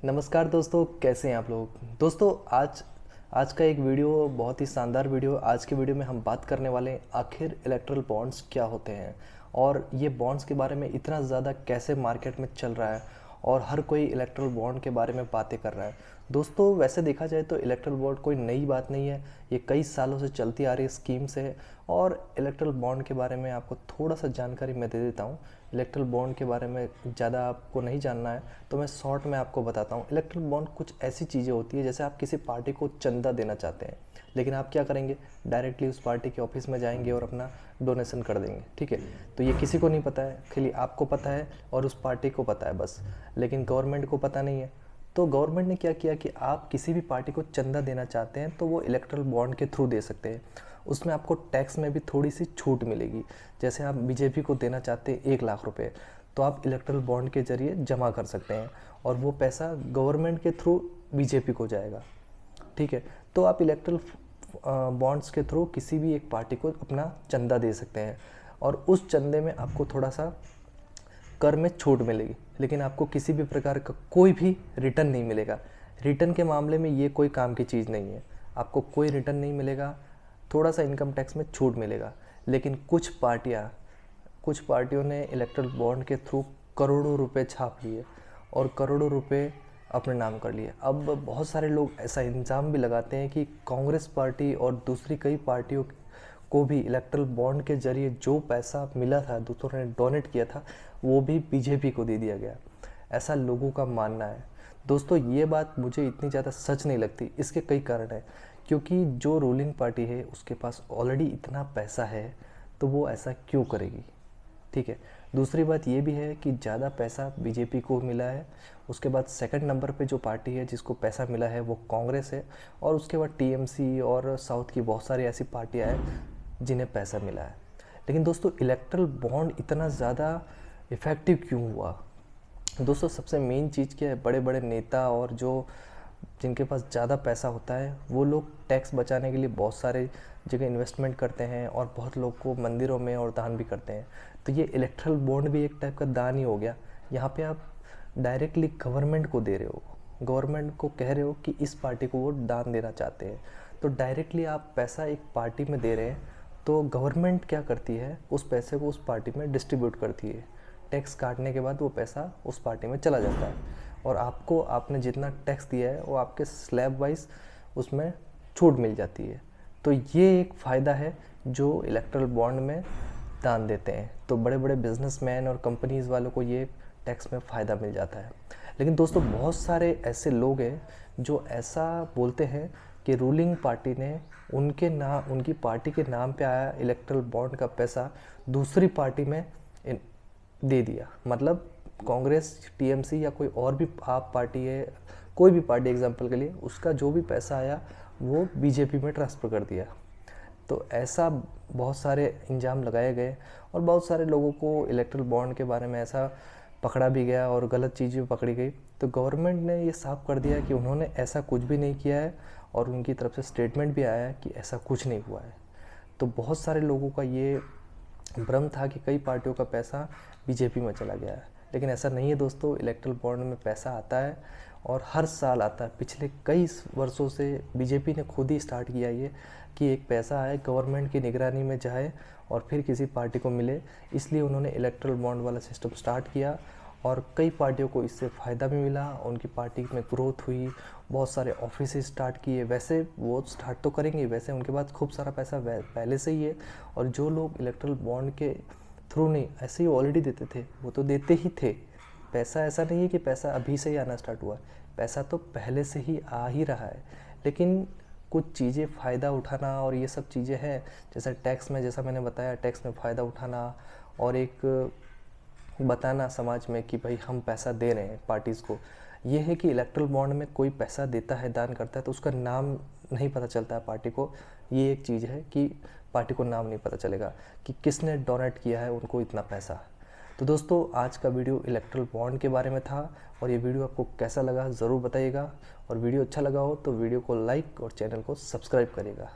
नमस्कार दोस्तों, कैसे हैं आप लोग। दोस्तों आज आज का एक वीडियो बहुत ही शानदार वीडियो। आज के वीडियो में हम बात करने वाले हैं आखिर इलेक्ट्रल बॉन्ड्स क्या होते हैं और ये बॉन्ड्स के बारे में इतना ज़्यादा कैसे मार्केट में चल रहा है और हर कोई इलेक्ट्रल बॉन्ड के बारे में बातें कर रहा है। दोस्तों वैसे देखा जाए तो इलेक्ट्रल बॉन्ड कोई नई बात नहीं है, ये कई सालों से चलती आ रही स्कीम्स है। और इलेक्ट्रल बॉन्ड के बारे में आपको थोड़ा सा जानकारी मैं दे देता हूँ। इलेक्ट्रल बॉन्ड के बारे में ज़्यादा आपको नहीं जानना है तो मैं शॉर्ट में आपको बताता हूँ। इलेक्ट्रल बॉन्ड कुछ ऐसी चीज़ें होती है जैसे आप किसी पार्टी को चंदा देना चाहते हैं, लेकिन आप क्या करेंगे, डायरेक्टली उस पार्टी के ऑफिस में जाएंगे और अपना डोनेशन कर देंगे। ठीक है, तो ये किसी को नहीं पता है, खाली आपको पता है और उस पार्टी को पता है बस, लेकिन गवर्नमेंट को पता नहीं है। तो गवर्नमेंट ने क्या किया कि आप किसी भी पार्टी को चंदा देना चाहते हैं तो वो इलेक्ट्रल बॉन्ड के थ्रू दे सकते हैं। उसमें आपको टैक्स में भी थोड़ी सी छूट मिलेगी। जैसे आप बीजेपी को देना चाहते हैं 1 लाख रुपए, तो आप इलेक्ट्रल बॉन्ड के जरिए जमा कर सकते हैं और वो पैसा गवर्नमेंट के थ्रू बीजेपी को जाएगा। ठीक है, तो आप इलेक्ट्रल बॉन्ड्स के थ्रू किसी भी एक पार्टी को अपना चंदा दे सकते हैं और उस चंदे में आपको थोड़ा सा कर में छूट मिलेगी, लेकिन आपको किसी भी प्रकार का कोई भी रिटर्न नहीं मिलेगा। रिटर्न के मामले में ये कोई काम की चीज़ नहीं है, आपको कोई रिटर्न नहीं मिलेगा। थोड़ा सा इनकम टैक्स में छूट मिलेगा, लेकिन कुछ पार्टियों ने इलेक्ट्रल बॉन्ड के थ्रू करोड़ों रुपए छाप लिए और करोड़ों रुपए अपने नाम कर लिए। अब बहुत सारे लोग ऐसा इल्ज़ाम भी लगाते हैं कि कांग्रेस पार्टी और दूसरी कई पार्टियों को भी इलेक्ट्रल बॉन्ड के जरिए जो पैसा मिला था, दूसरों ने डोनेट किया था, वो भी बीजेपी को दे दिया गया। ऐसा लोगों का मानना है। दोस्तों ये बात मुझे इतनी ज़्यादा सच नहीं लगती। इसके कई कारण हैं, क्योंकि जो रूलिंग पार्टी है उसके पास ऑलरेडी इतना पैसा है, तो वो ऐसा क्यों करेगी। ठीक है, दूसरी बात ये भी है कि ज़्यादा पैसा बीजेपी को मिला है। उसके बाद सेकंड नंबर पे जो पार्टी है जिसको पैसा मिला है वो कांग्रेस है, और उसके बाद टीएमसी और साउथ की बहुत सारी ऐसी पार्टियां हैं जिन्हें पैसा मिला है। लेकिन दोस्तों इलेक्ट्रल बॉन्ड इतना ज़्यादा इफ़ेक्टिव क्यों हुआ। दोस्तों सबसे मेन चीज़ क्या है, बड़े बड़े नेता और जो जिनके पास ज़्यादा पैसा होता है वो लोग टैक्स बचाने के लिए बहुत सारे जगह इन्वेस्टमेंट करते हैं और बहुत लोग को मंदिरों में और दान भी करते हैं। तो ये इलेक्ट्रल बॉन्ड भी एक टाइप का दान ही हो गया। यहाँ पे आप डायरेक्टली गवर्नमेंट को दे रहे हो, गवर्नमेंट को कह रहे हो कि इस पार्टी को वो दान देना चाहते हैं, तो डायरेक्टली आप पैसा एक पार्टी में दे रहे हैं। तो गवर्नमेंट क्या करती है, उस पैसे को उस पार्टी में डिस्ट्रीब्यूट करती है। टैक्स काटने के बाद वो पैसा उस पार्टी में चला जाता है और आपको आपने जितना टैक्स दिया है वो आपके स्लैब वाइज उसमें छूट मिल जाती है। तो ये एक फ़ायदा है जो इलेक्ट्रल बॉन्ड में दान देते हैं। तो बड़े बड़े बिजनेसमैन और कंपनीज़ वालों को ये टैक्स में फ़ायदा मिल जाता है। लेकिन दोस्तों बहुत सारे ऐसे लोग हैं जो ऐसा बोलते हैं कि रूलिंग पार्टी ने उनकी पार्टी के नाम पे आया इलेक्ट्रल बॉन्ड का पैसा दूसरी पार्टी में दे दिया। मतलब कांग्रेस, टीएमसी या कोई और भी आप पार्टी है, कोई भी पार्टी एग्जांपल के लिए, उसका जो भी पैसा आया वो बीजेपी में ट्रांसफ़र कर दिया। तो ऐसा बहुत सारे इल्ज़ाम लगाए गए और बहुत सारे लोगों को इलेक्ट्रल बॉन्ड के बारे में ऐसा पकड़ा भी गया और गलत चीज़ें पकड़ी गई। तो गवर्नमेंट ने ये साफ कर दिया कि उन्होंने ऐसा कुछ भी नहीं किया है और उनकी तरफ से स्टेटमेंट भी आया है कि ऐसा कुछ नहीं हुआ है। तो बहुत सारे लोगों का ये भ्रम था कि कई पार्टियों का पैसा बीजेपी में चला गया है, लेकिन ऐसा नहीं है दोस्तों। इलेक्ट्रल बॉन्ड में पैसा आता है और हर साल आता है। पिछले कई वर्षों से बीजेपी ने खुद ही स्टार्ट किया ये कि एक पैसा आए, गवर्नमेंट की निगरानी में जाए और फिर किसी पार्टी को मिले, इसलिए उन्होंने इलेक्ट्रल बॉन्ड वाला सिस्टम स्टार्ट किया और कई पार्टियों को इससे फ़ायदा भी मिला। उनकी पार्टी में ग्रोथ हुई, बहुत सारे ऑफिस स्टार्ट किए। वैसे वो स्टार्ट तो करेंगे, वैसे उनके पास खूब सारा पैसा पहले से ही है। और जो लोग इलेक्ट्रल बॉन्ड के थ्रू नहीं, ऐसे ही ऑलरेडी देते थे, वो तो देते ही थे पैसा। ऐसा नहीं है कि पैसा अभी से ही आना स्टार्ट हुआ, पैसा तो पहले से ही आ ही रहा है। लेकिन कुछ चीज़ें फ़ायदा उठाना और ये सब चीज़ें हैं, जैसे टैक्स में, जैसा मैंने बताया, टैक्स में फ़ायदा उठाना और एक बताना समाज में कि भाई हम पैसा दे रहे हैं पार्टीज़ को। ये है कि इलेक्ट्रल बॉन्ड में कोई पैसा देता है, दान करता है, तो उसका नाम नहीं पता चलता है पार्टी को। ये एक चीज़ है कि पार्टी को नाम नहीं पता चलेगा कि किसने डोनेट किया है उनको इतना पैसा। तो दोस्तों आज का वीडियो इलेक्ट्रल बॉन्ड के बारे में था और ये वीडियो आपको कैसा लगा ज़रूर बताइएगा। और वीडियो अच्छा लगा हो तो वीडियो को लाइक और चैनल को सब्सक्राइब करिएगा।